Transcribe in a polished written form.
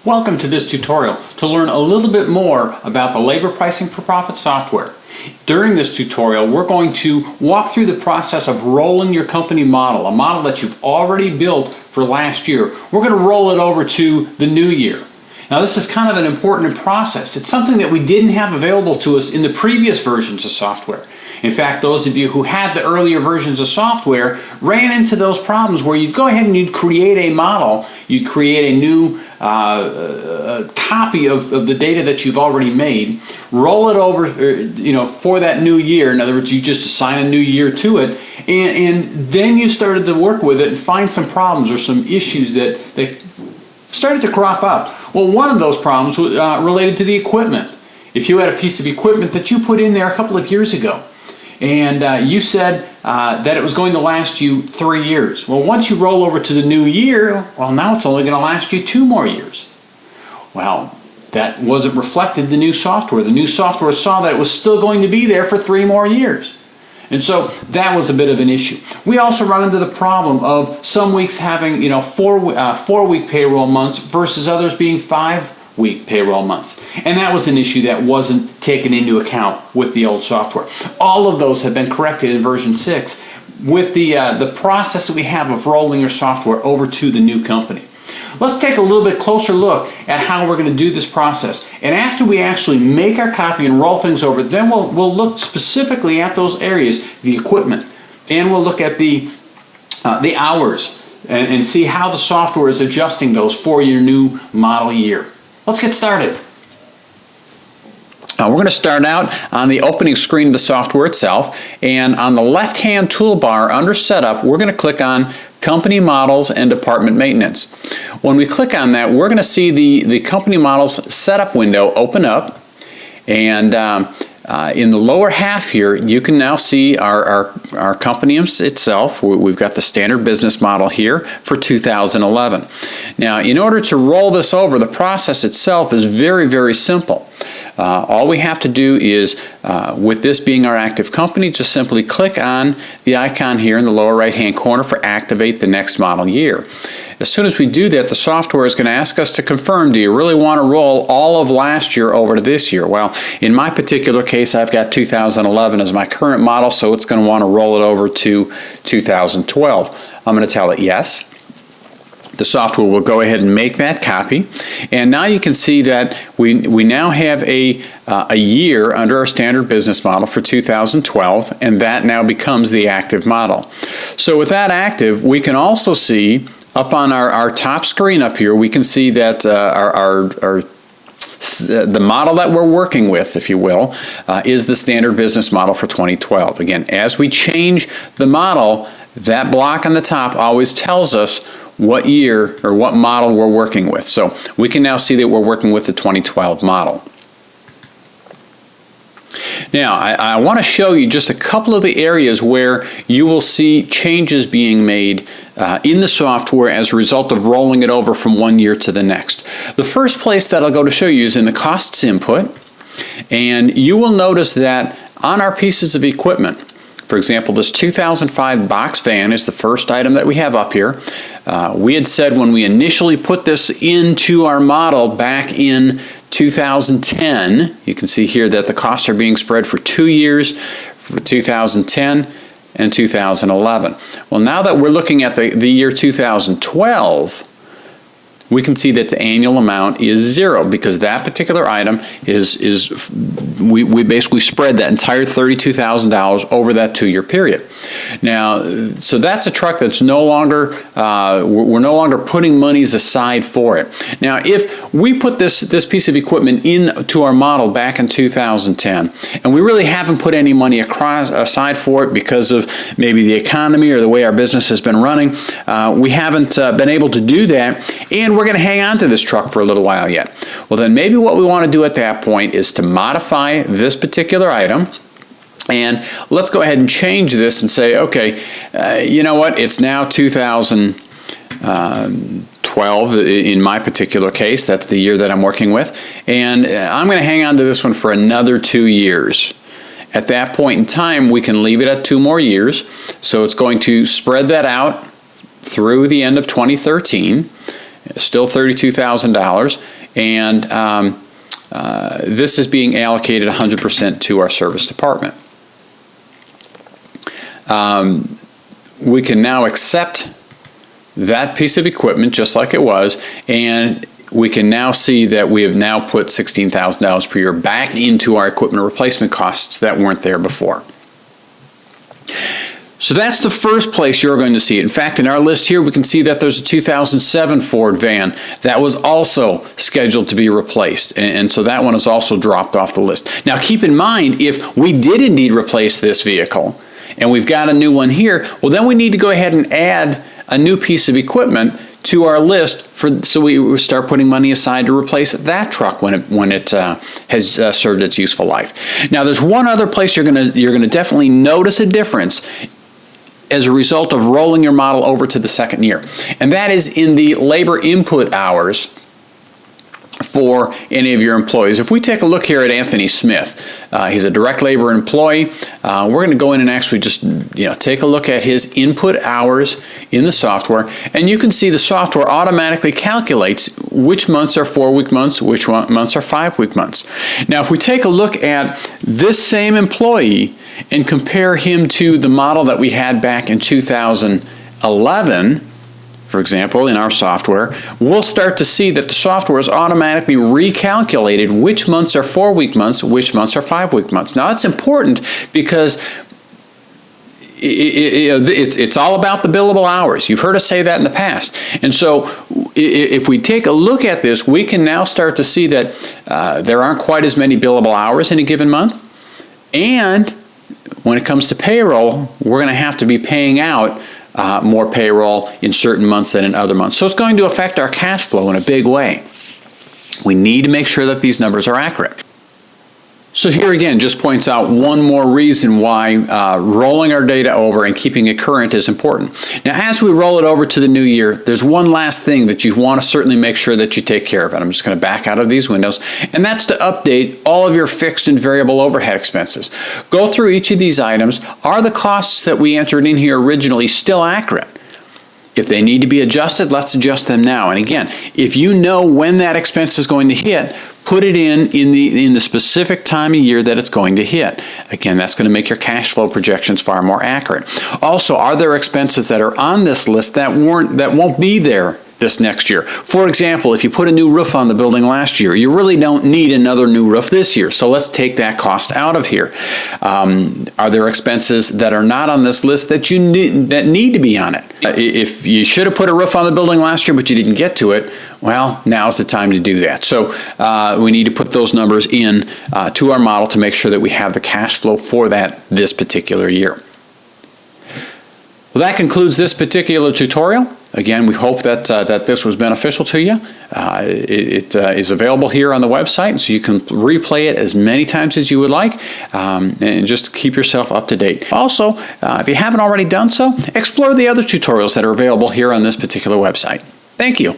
Welcome to this tutorial to learn a little bit more about the labor pricing for profit software. During this tutorial, we're going to walk through the process of rolling your company model, a model that you've already built for last year. We're going to roll it over to the new year. Now, this is kind of an important process. It's something that we didn't have available to us in the previous versions of software. In fact, those of you who had the earlier versions of software ran into those problems where you'd go ahead and you'd create a model, you'd create a new copy of the data that you've already made, roll it over for that new year. In other words, you just assign a new year to it, and then you started to work with it and find some problems or some issues that started to crop up. Well, one of those problems was related to the equipment. If you had a piece of equipment that you put in there a couple of years ago, and you said that it was going to last you 3 years. Well, once you roll over to the new year, well, now it's only going to last you 2 more years. Well, that wasn't reflected in the new software. The new software saw that it was still going to be there for 3 more years. And so that was a bit of an issue. We also run into the problem of some weeks having 4-week payroll months versus others being 5-week payroll months. And that was an issue that wasn't taken into account with the old software. All of those have been corrected in version 6 with the process that we have of rolling your software over to the new company. Let's take a little bit closer look at how we're going to do this process. And after we actually make our copy and roll things over, then we'll look specifically at those areas, the equipment, and we'll look at the hours and see how the software is adjusting those for your new model year. Let's get started. We're going to start out on the opening screen of the software itself, and on the left-hand toolbar under Setup, we're going to click on Company Models and Department Maintenance. When we click on that, we're going to see the Company Models Setup window open up, and in the lower half here, you can now see our company itself. We've got the standard business model here for 2011. Now, in order to roll this over, the process itself is very, very simple. All we have to do is, with this being our active company, just simply click on the icon here in the lower right-hand corner for Activate the Next Model Year. As soon as we do that, the software is going to ask us to confirm, do you really want to roll all of last year over to this year? Well, in my particular case, I've got 2011 as my current model, so it's going to want to roll it over to 2012. I'm going to tell it yes. The software will go ahead and make that copy, and now you can see that we now have a year under our standard business model for 2012, and that now becomes the active model. So with that active, we can also see up on our top screen up here, we can see that the model that we're working with, if you will, is the standard business model for 2012. Again, as we change the model, that block on the top always tells us what year or what model we're working with. So we can now see that we're working with the 2012 model. Now, I want to show you just a couple of the areas where you will see changes being made in the software as a result of rolling it over from one year to the next. The first place that I'll go to show you is in the costs input, and you will notice that on our pieces of equipment, for example, this 2005 box van is the first item that we have up here. We had said when we initially put this into our model back in 2010, you can see here that the costs are being spread for 2 years, for 2010 and 2011. Well, now that we're looking at the year 2012, we can see that the annual amount is 0 because that particular item we basically spread that entire $32,000 over that 2-year period. Now, so that's a truck that's no longer, we're no longer putting monies aside for it. Now, if we put this piece of equipment into our model back in 2010, and we really haven't put any money aside for it because of maybe the economy or the way our business has been running, we haven't been able to do that, and we're going to hang on to this truck for a little while yet. Well, then maybe what we want to do at that point is to modify this particular item, and let's go ahead and change this and say, okay, you know what, it's now 2012 in my particular case. That's the year that I'm working with, and I'm going to hang on to this one for another 2 years. At that point in time, we can leave it at 2 more years, so it's going to spread that out through the end of 2013. still $32,000, and this is being allocated 100% to our service department. We can now accept that piece of equipment just like it was, and we can now see that we have now put $16,000 per year back into our equipment replacement costs that weren't there before. So that's the first place you're going to see it. In fact, in our list here, we can see that there's a 2007 Ford van that was also scheduled to be replaced. And so that one is also dropped off the list. Now, keep in mind, if we did indeed replace this vehicle and we've got a new one here, well, then we need to go ahead and add a new piece of equipment to our list so we start putting money aside to replace that truck when it has served its useful life. Now, there's one other place you're gonna definitely notice a difference as a result of rolling your model over to the second year, and that is in the labor input hours for any of your employees. If we take a look here at Anthony Smith, he's a direct labor employee. We're going to go in and actually just take a look at his input hours in the software, and you can see the software automatically calculates which months are 4-week months, which months are 5-week months. Now, if we take a look at this same employee and compare him to the model that we had back in 2011, for example, in our software, we'll start to see that the software has automatically recalculated which months are 4-week months, which months are 5-week months. Now, that's important because it's all about the billable hours. You've heard us say that in the past. And so if we take a look at this, we can now start to see that there aren't quite as many billable hours in a given month. And when it comes to payroll, we're going to have to be paying out more payroll in certain months than in other months. So it's going to affect our cash flow in a big way. We need to make sure that these numbers are accurate. So here again just points out one more reason why rolling our data over and keeping it current is important. Now, as we roll it over to the new year, there's one last thing that you want to certainly make sure that you take care of. And I'm just going to back out of these windows, and that's to update all of your fixed and variable overhead expenses. Go through each of these items. Are the costs that we entered in here originally still accurate? If they need to be adjusted, let's adjust them now. And again, if you know when that expense is going to hit, put it in the specific time of year that it's going to hit. Again, that's going to make your cash flow projections far more accurate. Also, are there expenses that are on this list that won't be there this next year? For example, if you put a new roof on the building last year, you really don't need another new roof this year. So let's take that cost out of here. Are there expenses that are not on this list that need to be on it? If you should have put a roof on the building last year but you didn't get to it, well, now's the time to do that. So we need to put those numbers in to our model to make sure that we have the cash flow for this particular year. Well, that concludes this particular tutorial. Again, we hope that this was beneficial to you. It is available here on the website, so you can replay it as many times as you would like, and just keep yourself up to date. Also, if you haven't already done so, explore the other tutorials that are available here on this particular website. Thank you.